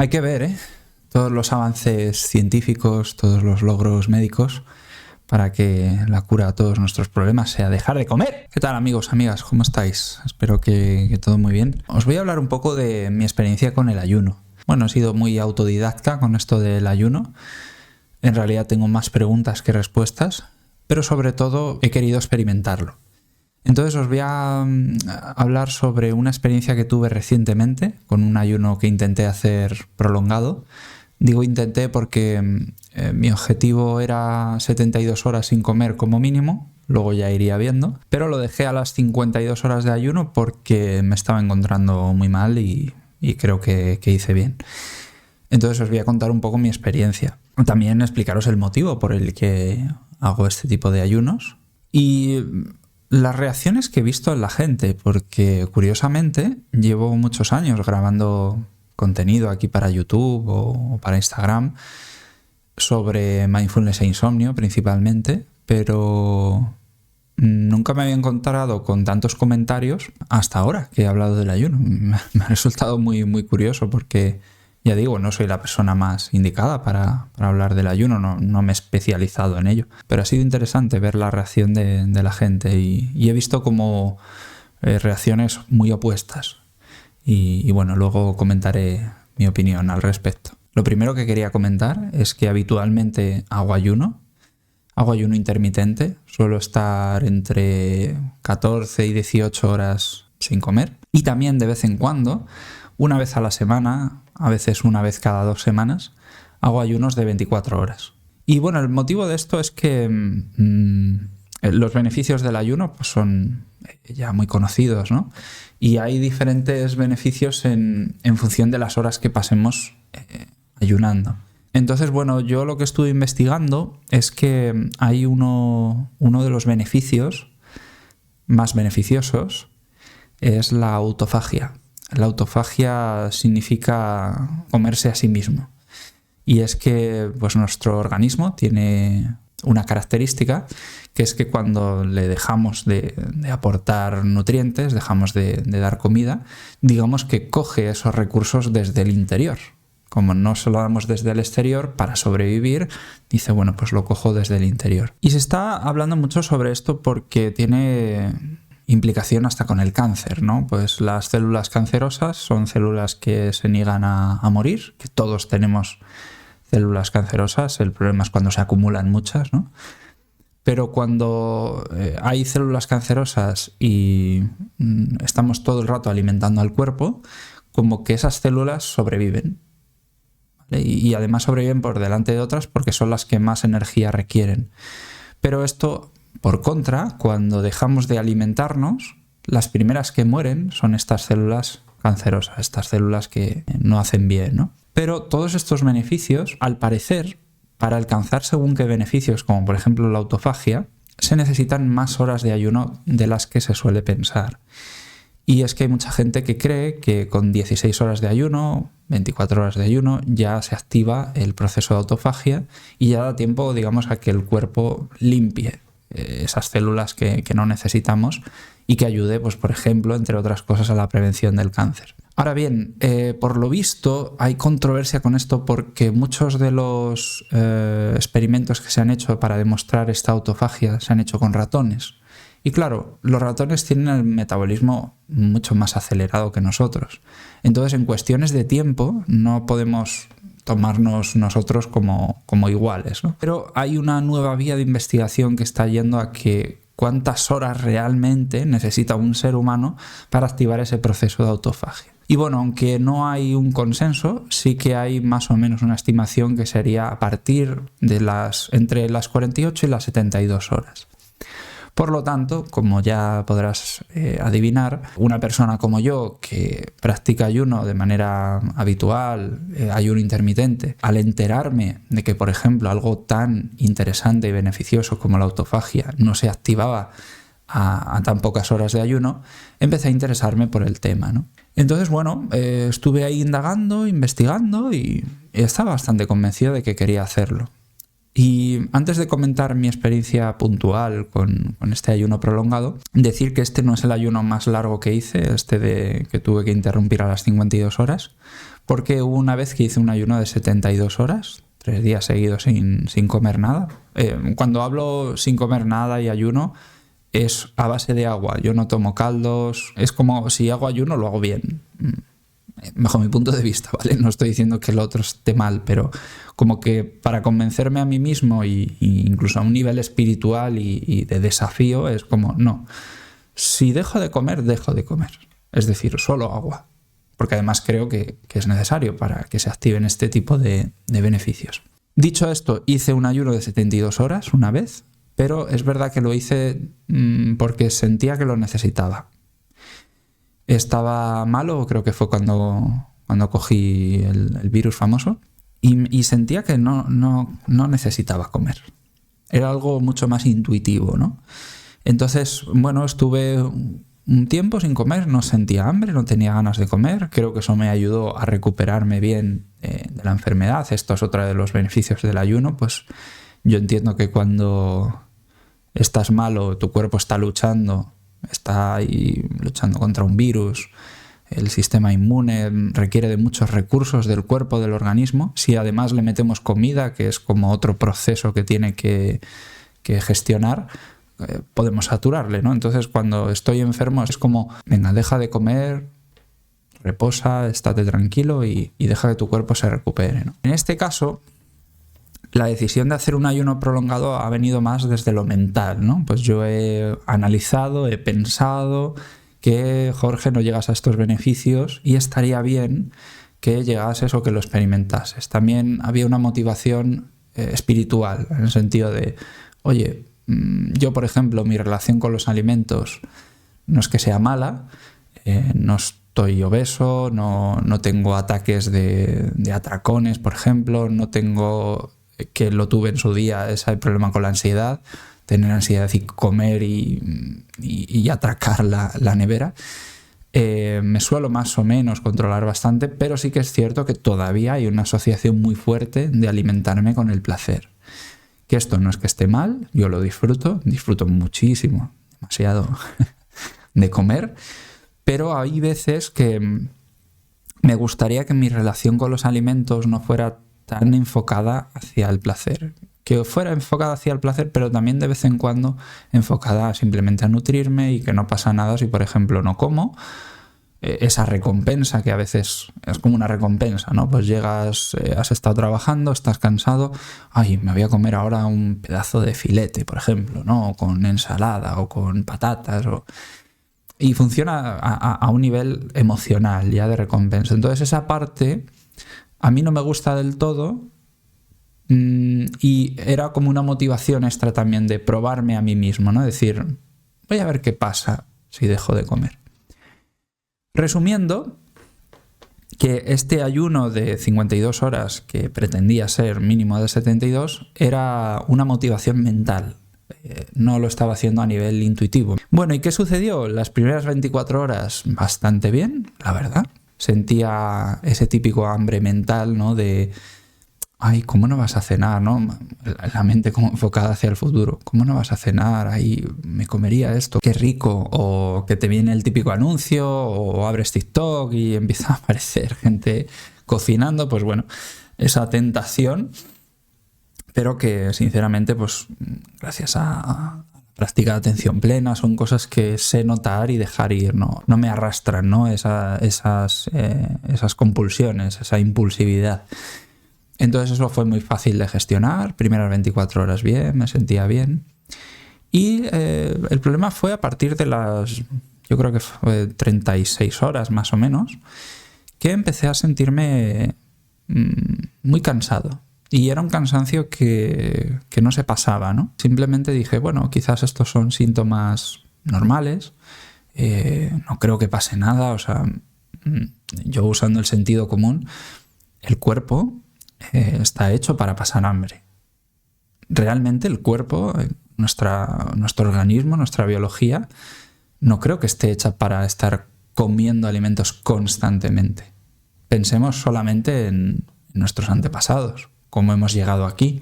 Hay que ver, ¿eh? Todos los avances científicos, todos los logros médicos para que la cura a todos nuestros problemas sea dejar de comer. ¿Qué tal, amigos, amigas? ¿Cómo estáis? Espero que todo muy bien. Os voy a hablar un poco de mi experiencia con el ayuno. Bueno, he sido muy autodidacta con esto del ayuno. En realidad tengo más preguntas que respuestas, pero sobre todo he querido experimentarlo. Entonces os voy a hablar sobre una experiencia que tuve recientemente con un ayuno que intenté hacer prolongado. Digo intenté porque mi objetivo era 72 horas sin comer como mínimo, luego ya iría viendo, pero lo dejé a las 52 horas de ayuno porque me estaba encontrando muy mal y creo que hice bien. Entonces os voy a contar un poco mi experiencia. También explicaros el motivo por el que hago este tipo de ayunos y las reacciones que he visto en la gente, porque curiosamente llevo muchos años grabando contenido aquí para YouTube o para Instagram sobre mindfulness e insomnio principalmente, pero nunca me había encontrado con tantos comentarios hasta ahora que he hablado del ayuno. Me ha resultado muy, muy curioso porque, ya digo, no soy la persona más indicada para hablar del ayuno, no me he especializado en ello, pero ha sido interesante ver la reacción de la gente y he visto como reacciones muy opuestas y bueno, luego comentaré mi opinión al respecto. Lo primero que quería comentar es que habitualmente hago ayuno intermitente, suelo estar entre 14 y 18 horas sin comer y también de vez en cuando, una vez a la semana, a veces una vez cada 2 semanas, hago ayunos de 24 horas. Y bueno, el motivo de esto es que los beneficios del ayuno pues son ya muy conocidos, ¿no? Y hay diferentes beneficios en función de las horas que pasemos ayunando. Entonces, bueno, yo lo que estuve investigando es que hay uno de los beneficios más beneficiosos es la autofagia. La autofagia significa comerse a sí mismo. Y es que pues, nuestro organismo tiene una característica que es que cuando le dejamos de aportar nutrientes, dejamos de dar comida, digamos que coge esos recursos desde el interior. Como no se lo damos desde el exterior para sobrevivir, dice, bueno, pues lo cojo desde el interior. Y se está hablando mucho sobre esto porque tiene implicación hasta con el cáncer, ¿no? Pues las células cancerosas son células que se niegan a morir, que todos tenemos células cancerosas, el problema es cuando se acumulan muchas, ¿no? Pero cuando hay células cancerosas y estamos todo el rato alimentando al cuerpo, como que esas células sobreviven. ¿Vale? Y además sobreviven por delante de otras porque son las que más energía requieren. Pero esto, por contra, cuando dejamos de alimentarnos, las primeras que mueren son estas células cancerosas, estas células que no hacen bien, ¿no? Pero todos estos beneficios, al parecer, para alcanzar según qué beneficios, como por ejemplo la autofagia, se necesitan más horas de ayuno de las que se suele pensar. Y es que hay mucha gente que cree que con 16 horas de ayuno, 24 horas de ayuno, ya se activa el proceso de autofagia y ya da tiempo, digamos, a que el cuerpo limpie esas células que no necesitamos y que ayude, pues, por ejemplo, entre otras cosas, a la prevención del cáncer. Ahora bien, por lo visto hay controversia con esto porque muchos de los experimentos que se han hecho para demostrar esta autofagia se han hecho con ratones. Y claro, los ratones tienen el metabolismo mucho más acelerado que nosotros. Entonces, en cuestiones de tiempo no podemos tomarnos nosotros como iguales, ¿no? Pero hay una nueva vía de investigación que está yendo a que cuántas horas realmente necesita un ser humano para activar ese proceso de autofagia. Y bueno, aunque no hay un consenso, sí que hay más o menos una estimación que sería a partir de entre las 48 y las 72 horas. Por lo tanto, como ya podrás adivinar, una persona como yo que practica ayuno de manera habitual, ayuno intermitente, al enterarme de que, por ejemplo, algo tan interesante y beneficioso como la autofagia no se activaba a tan pocas horas de ayuno, empecé a interesarme por el tema, ¿no? Entonces, bueno, estuve ahí indagando, investigando y estaba bastante convencido de que quería hacerlo. Y antes de comentar mi experiencia puntual con este ayuno prolongado, decir que este no es el ayuno más largo que hice, que tuve que interrumpir a las 52 horas, porque hubo una vez que hice un ayuno de 72 horas, 3 días seguidos sin comer nada. Cuando hablo sin comer nada y ayuno, es a base de agua. Yo no tomo caldos, es como si hago ayuno lo hago bien. Bajo mi punto de vista, ¿vale? No estoy diciendo que lo otro esté mal, pero como que para convencerme a mí mismo y incluso a un nivel espiritual y de desafío, es como, no, si dejo de comer, dejo de comer. Es decir, solo agua. Porque además creo que es necesario para que se activen este tipo de beneficios. Dicho esto, hice un ayuno de 72 horas una vez, pero es verdad que lo hice porque sentía que lo necesitaba. Estaba malo, creo que fue cuando cogí el virus famoso, y sentía que no necesitaba comer. Era algo mucho más intuitivo, ¿no? Entonces, bueno, estuve un tiempo sin comer, no sentía hambre, no tenía ganas de comer. Creo que eso me ayudó a recuperarme bien de la enfermedad. Esto es otro de los beneficios del ayuno. Pues yo entiendo que cuando estás malo, tu cuerpo está ahí luchando contra un virus, el sistema inmune requiere de muchos recursos del cuerpo, del organismo. Si además le metemos comida, que es como otro proceso que tiene que gestionar, podemos saturarle, ¿no? Entonces cuando estoy enfermo es como, venga, deja de comer, reposa, estate tranquilo y deja que tu cuerpo se recupere, ¿no? En este caso, la decisión de hacer un ayuno prolongado ha venido más desde lo mental, ¿no? Pues yo he analizado, he pensado que, Jorge, no llegas a estos beneficios y estaría bien que llegases o que lo experimentases. También había una motivación espiritual, en el sentido de, oye, yo, por ejemplo, mi relación con los alimentos no es que sea mala, no estoy obeso, no tengo ataques de atracones, por ejemplo, no tengo, que lo tuve en su día, ese problema con la ansiedad, tener ansiedad y comer y atracar la nevera. Me suelo más o menos controlar bastante, pero sí que es cierto que todavía hay una asociación muy fuerte de alimentarme con el placer. Que esto no es que esté mal, yo lo disfruto muchísimo, demasiado de comer, pero hay veces que me gustaría que mi relación con los alimentos no fuera tan enfocada hacia el placer. Que fuera enfocada hacia el placer, pero también de vez en cuando enfocada simplemente a nutrirme y que no pasa nada si, por ejemplo, no como. Esa recompensa, que a veces es como una recompensa, ¿no? Pues llegas, has estado trabajando, estás cansado, ay, me voy a comer ahora un pedazo de filete, por ejemplo, ¿no? O con ensalada o con patatas. Y funciona a un nivel emocional ya de recompensa. Entonces esa parte a mí no me gusta del todo y era como una motivación extra también de probarme a mí mismo, ¿no? Decir, voy a ver qué pasa si dejo de comer. Resumiendo, que este ayuno de 52 horas, que pretendía ser mínimo de 72, era una motivación mental. No lo estaba haciendo a nivel intuitivo. Bueno, ¿y qué sucedió? Las primeras 24 horas bastante bien, la verdad. Sentía ese típico hambre mental, ¿no? De, ay, ¿cómo no vas a cenar, no? La mente como enfocada hacia el futuro. ¿Cómo no vas a cenar? Ay, me comería esto. Qué rico. O que te viene el típico anuncio, o abres TikTok y empieza a aparecer gente cocinando. Pues bueno, esa tentación, pero que sinceramente, pues gracias a práctica de atención plena, son cosas que sé notar y dejar ir, no me arrastran, ¿no? Esas compulsiones, esa impulsividad. Entonces eso fue muy fácil de gestionar, primeras 24 horas bien, me sentía bien. Y el problema fue a partir de yo creo que fue 36 horas más o menos, que empecé a sentirme muy cansado. Y era un cansancio que no se pasaba, ¿no? Simplemente dije, bueno, quizás estos son síntomas normales, no creo que pase nada, o sea, yo usando el sentido común, el cuerpo está hecho para pasar hambre. Realmente el cuerpo, nuestro organismo, nuestra biología, no creo que esté hecha para estar comiendo alimentos constantemente. Pensemos solamente en nuestros antepasados, cómo hemos llegado aquí.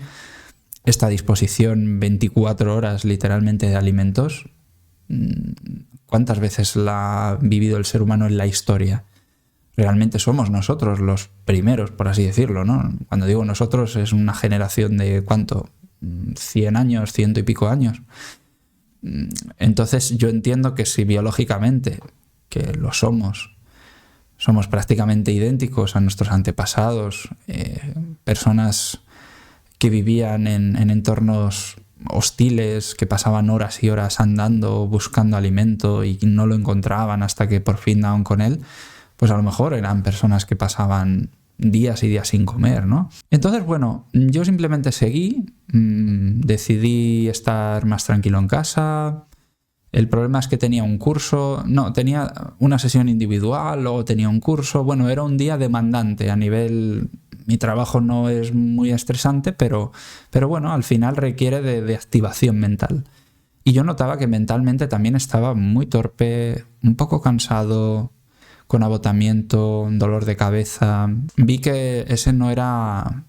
esta disposición 24 horas literalmente de alimentos, ¿cuántas veces la ha vivido el ser humano en la historia? Realmente somos nosotros los primeros, por así decirlo, ¿no? Cuando digo nosotros es una generación de ¿cuánto? 100 años, 100 y pico años. Entonces yo entiendo que si biológicamente, que lo somos prácticamente idénticos a nuestros antepasados, personas que vivían en entornos hostiles, que pasaban horas y horas andando, buscando alimento y no lo encontraban hasta que por fin daban con él, pues a lo mejor eran personas que pasaban días y días sin comer, ¿no? Entonces, bueno, yo simplemente seguí, decidí estar más tranquilo en casa. El problema es que tenía un curso, tenía una sesión individual, luego tenía un curso. Bueno, era un día demandante a nivel... Mi trabajo no es muy estresante, pero bueno, al final requiere de activación mental. Y yo notaba que mentalmente también estaba muy torpe, un poco cansado, con agotamiento, dolor de cabeza. Vi que ese no era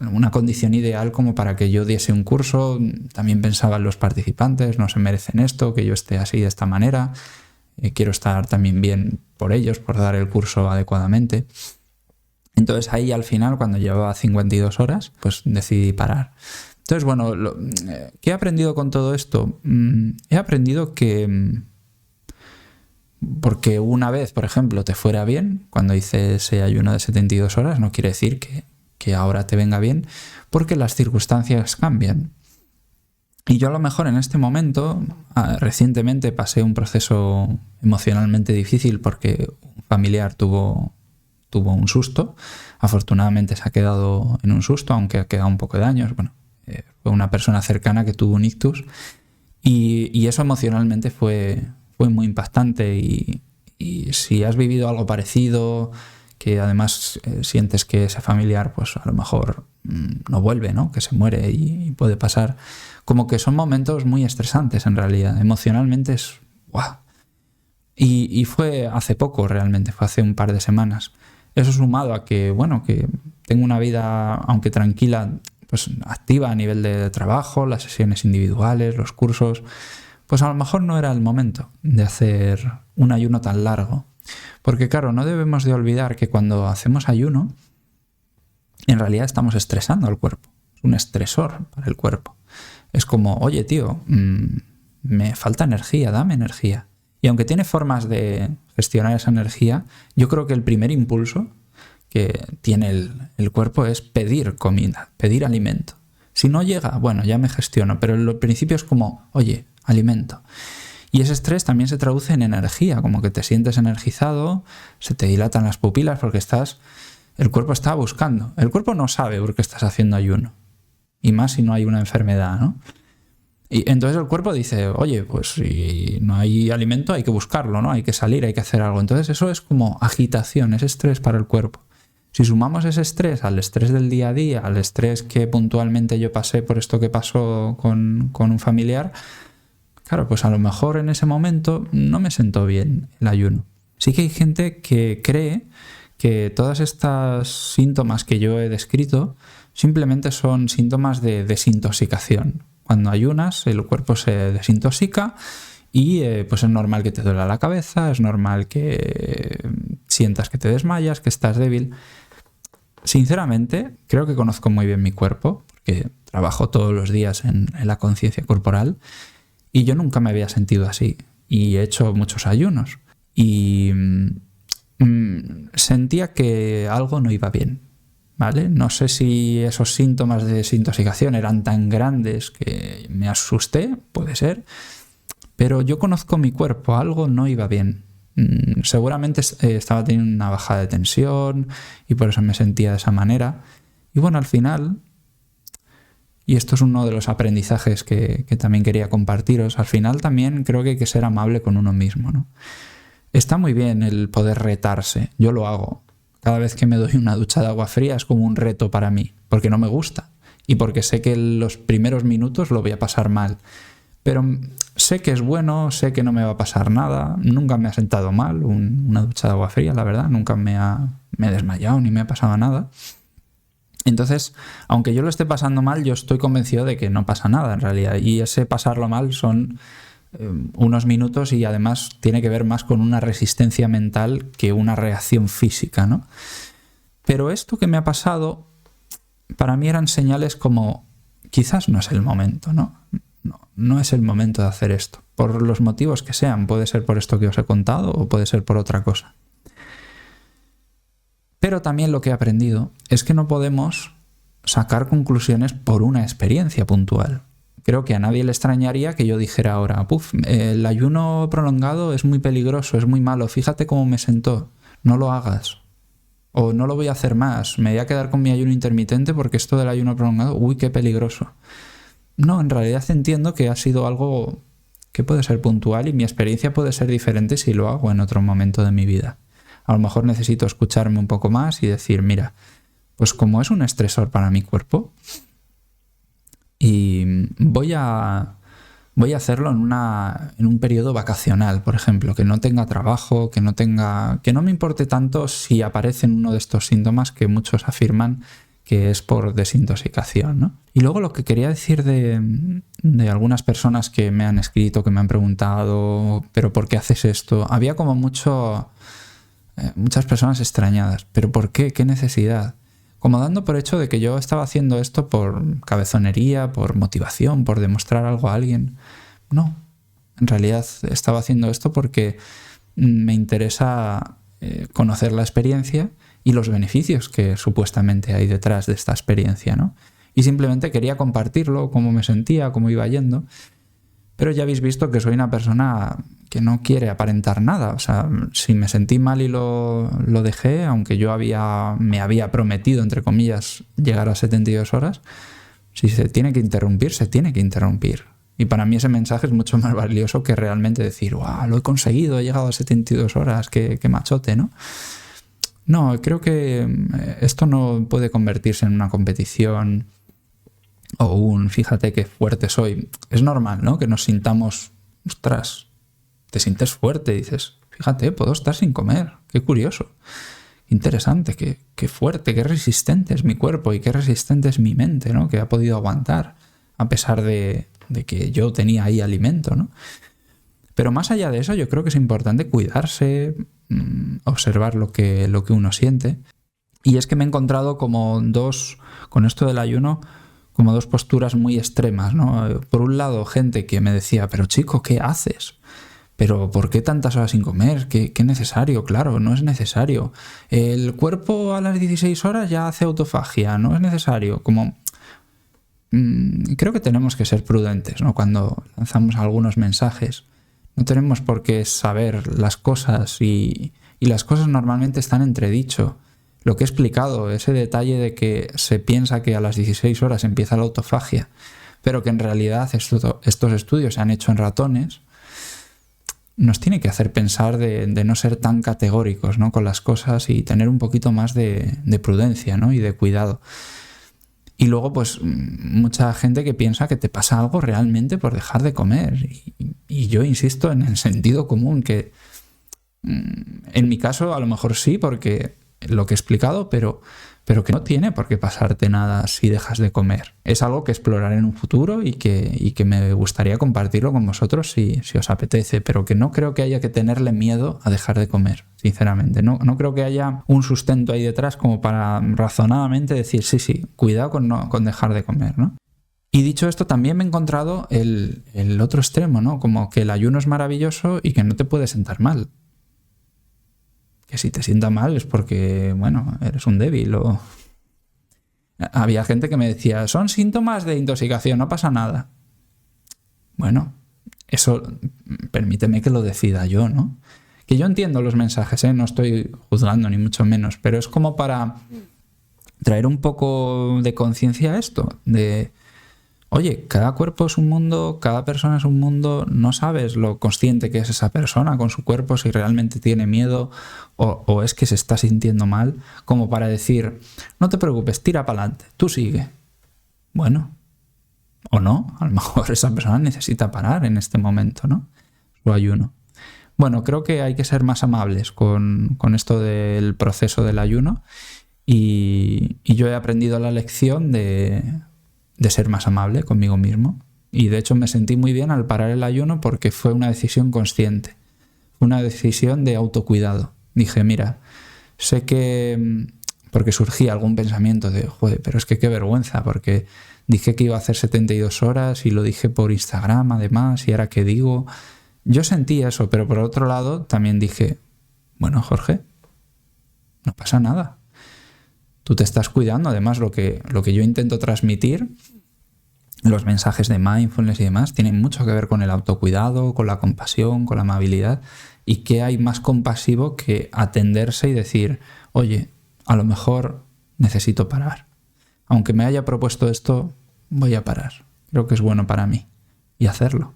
una condición ideal como para que yo diese un curso. También pensaba en los participantes, no se merecen esto, que yo esté así de esta manera. Quiero estar también bien por ellos, por dar el curso adecuadamente. Entonces ahí al final, cuando llevaba 52 horas, pues decidí parar. Entonces, bueno, ¿qué he aprendido con todo esto? He aprendido que... Porque una vez, por ejemplo, te fuera bien, cuando hice ese ayuno de 72 horas, no quiere decir que ahora te venga bien, porque las circunstancias cambian. Y yo a lo mejor en este momento, recientemente pasé un proceso emocionalmente difícil porque un familiar tuvo un susto. Afortunadamente se ha quedado en un susto, aunque ha quedado un poco de daños. Bueno, fue una persona cercana que tuvo un ictus y eso emocionalmente fue muy impactante y si has vivido algo parecido, que además sientes que ese familiar pues a lo mejor no vuelve, ¿no? Que se muere y puede pasar, como que son momentos muy estresantes en realidad, emocionalmente es ¡guau! Y fue hace poco realmente, fue hace un par de semanas. Eso sumado a que, bueno, que tengo una vida, aunque tranquila, pues activa a nivel de trabajo, las sesiones individuales, los cursos, pues a lo mejor no era el momento de hacer un ayuno tan largo. Porque claro, no debemos de olvidar que cuando hacemos ayuno, en realidad estamos estresando al cuerpo. Es un estresor para el cuerpo. Es como, oye tío, me falta energía, dame energía. Y aunque tiene formas de gestionar esa energía, yo creo que el primer impulso que tiene el cuerpo es pedir comida, pedir alimento. Si no llega, bueno, ya me gestiono, pero el principio es como, oye, alimento. Y ese estrés también se traduce en energía, como que te sientes energizado, se te dilatan las pupilas porque el cuerpo está buscando. El cuerpo no sabe por qué estás haciendo ayuno, y más si no hay una enfermedad, ¿no? Y entonces el cuerpo dice, oye, pues si no hay alimento hay que buscarlo, ¿no? Hay que salir, hay que hacer algo. Entonces eso es como agitación, es estrés para el cuerpo. Si sumamos ese estrés al estrés del día a día, al estrés que puntualmente yo pasé por esto que pasó con un familiar, claro, pues a lo mejor en ese momento no me sentó bien el ayuno. Sí que hay gente que cree que todos estos síntomas que yo he descrito simplemente son síntomas de desintoxicación. Cuando ayunas, el cuerpo se desintoxica y pues es normal que te duela la cabeza, es normal que sientas que te desmayas, que estás débil. Sinceramente, creo que conozco muy bien mi cuerpo, porque trabajo todos los días en la conciencia corporal, y yo nunca me había sentido así. Y he hecho muchos ayunos. Y sentía que algo no iba bien, ¿vale? No sé si esos síntomas de desintoxicación eran tan grandes que me asusté, puede ser, pero yo conozco mi cuerpo, algo no iba bien. Seguramente estaba teniendo una bajada de tensión y por eso me sentía de esa manera. Y bueno, al final, y esto es uno de los aprendizajes que también quería compartiros, al final también creo que hay que ser amable con uno mismo, ¿no? Está muy bien el poder retarse, yo lo hago. Cada vez que me doy una ducha de agua fría es como un reto para mí, porque no me gusta y porque sé que los primeros minutos lo voy a pasar mal. Pero sé que es bueno, sé que no me va a pasar nada, nunca me ha sentado mal una ducha de agua fría, la verdad, nunca me he desmayado ni me ha pasado nada. Entonces, aunque yo lo esté pasando mal, yo estoy convencido de que no pasa nada en realidad. Y ese pasarlo mal son unos minutos y además tiene que ver más con una resistencia mental que una reacción física, ¿no? Pero esto que me ha pasado, para mí eran señales como quizás no es el momento, ¿no? No es el momento de hacer esto. Por los motivos que sean. Puede ser por esto que os he contado o puede ser por otra cosa. Pero también lo que he aprendido es que no podemos sacar conclusiones por una experiencia puntual. Creo que a nadie le extrañaría que yo dijera ahora, el ayuno prolongado es muy peligroso, es muy malo, fíjate cómo me sentó, no lo hagas. O no lo voy a hacer más, me voy a quedar con mi ayuno intermitente porque esto del ayuno prolongado, uy, qué peligroso. No, en realidad entiendo que ha sido algo que puede ser puntual y mi experiencia puede ser diferente si lo hago en otro momento de mi vida. A lo mejor necesito escucharme un poco más y decir, mira, pues como es un estresor para mi cuerpo y voy a hacerlo en un periodo vacacional, por ejemplo, que no tenga trabajo, que no me importe tanto si aparecen uno de estos síntomas que muchos afirman que es por desintoxicación, ¿no? Y luego lo que quería decir de algunas personas que me han escrito, que me han preguntado, ¿pero por qué haces esto? Había como muchas personas extrañadas. ¿Pero por qué? ¿Qué necesidad? Como dando por hecho de que yo estaba haciendo esto por cabezonería, por motivación, por demostrar algo a alguien. No, en realidad estaba haciendo esto porque me interesa conocer la experiencia y los beneficios que supuestamente hay detrás de esta experiencia, ¿no? Y simplemente quería compartirlo, cómo me sentía, cómo iba yendo. Pero ya habéis visto que soy una persona que no quiere aparentar nada. O sea, si me sentí mal y lo dejé, aunque yo me había prometido, entre comillas, llegar a 72 horas, si se tiene que interrumpir, se tiene que interrumpir. Y para mí ese mensaje es mucho más valioso que realmente decir, ¡guau, lo he conseguido, he llegado a 72 horas, qué machote!, ¿no? No, creo que esto no puede convertirse en una competición o fíjate qué fuerte soy. Es normal, ¿no? Que nos sintamos, ostras, te sientes fuerte, dices, fíjate, puedo estar sin comer, qué curioso, interesante, qué fuerte, qué resistente es mi cuerpo y qué resistente es mi mente, ¿no? Que ha podido aguantar a pesar de que yo tenía ahí alimento, ¿no? Pero más allá de eso, yo creo que es importante cuidarse, observar lo que uno siente. Y es que me he encontrado con esto del ayuno, como dos posturas muy extremas, ¿no? Por un lado, gente que me decía, pero chico, ¿qué haces? ¿Pero por qué tantas horas sin comer? ¿Qué necesario? Claro, no es necesario. El cuerpo a las 16 horas ya hace autofagia, no es necesario. Creo que tenemos que ser prudentes, ¿no? Cuando lanzamos algunos mensajes. No tenemos por qué saber las cosas y las cosas normalmente están entredicho. Lo que he explicado, ese detalle de que se piensa que a las 16 horas empieza la autofagia, pero que en realidad estos estudios se han hecho en ratones, nos tiene que hacer pensar de no ser tan categóricos, ¿no? Con las cosas y tener un poquito más de prudencia, ¿no? Y de cuidado. Y luego, pues, mucha gente que piensa que te pasa algo realmente por dejar de comer. Y yo insisto en el sentido común, que en mi caso a lo mejor sí, porque lo que he explicado, pero que no tiene por qué pasarte nada si dejas de comer. Es algo que explorar en un futuro y que me gustaría compartirlo con vosotros si os apetece, pero que no creo que haya que tenerle miedo a dejar de comer, sinceramente. No creo que haya un sustento ahí detrás como para razonadamente decir, sí, cuidado con dejar de comer, ¿no? Y dicho esto, también me he encontrado el otro extremo, ¿no? Como que el ayuno es maravilloso y que no te puede sentar mal. Que si te sienta mal es porque, bueno, eres un débil o... Había gente que me decía, son síntomas de intoxicación, no pasa nada. Bueno, eso permíteme que lo decida yo, ¿no? Que yo entiendo los mensajes, no estoy juzgando ni mucho menos, pero es como para traer un poco de conciencia a esto, de... Oye, cada cuerpo es un mundo, cada persona es un mundo, no sabes lo consciente que es esa persona con su cuerpo, si realmente tiene miedo o es que se está sintiendo mal, como para decir, no te preocupes, tira para adelante, tú sigue. Bueno, o no, a lo mejor esa persona necesita parar en este momento, ¿no? Su ayuno. Bueno, creo que hay que ser más amables con esto del proceso del ayuno y Y yo he aprendido la lección de ser más amable conmigo mismo. Y de hecho me sentí muy bien al parar el ayuno porque fue una decisión consciente. Fue una decisión de autocuidado. Dije, mira, sé que... Porque surgía algún pensamiento de, joder, pero es que qué vergüenza, porque dije que iba a hacer 72 horas y lo dije por Instagram además, y ahora qué digo. Yo sentí eso, pero por otro lado también dije, bueno, Jorge, no pasa nada. Tú te estás cuidando, además lo que yo intento transmitir, los mensajes de mindfulness y demás, tienen mucho que ver con el autocuidado, con la compasión, con la amabilidad. ¿Y qué hay más compasivo que atenderse y decir, oye, a lo mejor necesito parar? Aunque me haya propuesto esto, voy a parar. Creo que es bueno para mí. Y hacerlo.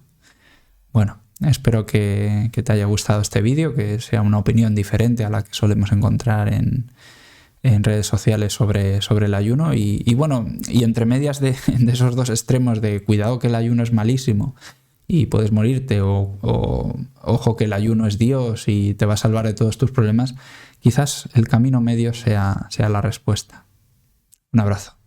Bueno, espero que te haya gustado este vídeo, que sea una opinión diferente a la que solemos encontrar en redes sociales sobre el ayuno y bueno, y entre medias de esos dos extremos de cuidado que el ayuno es malísimo y puedes morirte o ojo que el ayuno es Dios y te va a salvar de todos tus problemas, quizás el camino medio sea la respuesta. Un abrazo.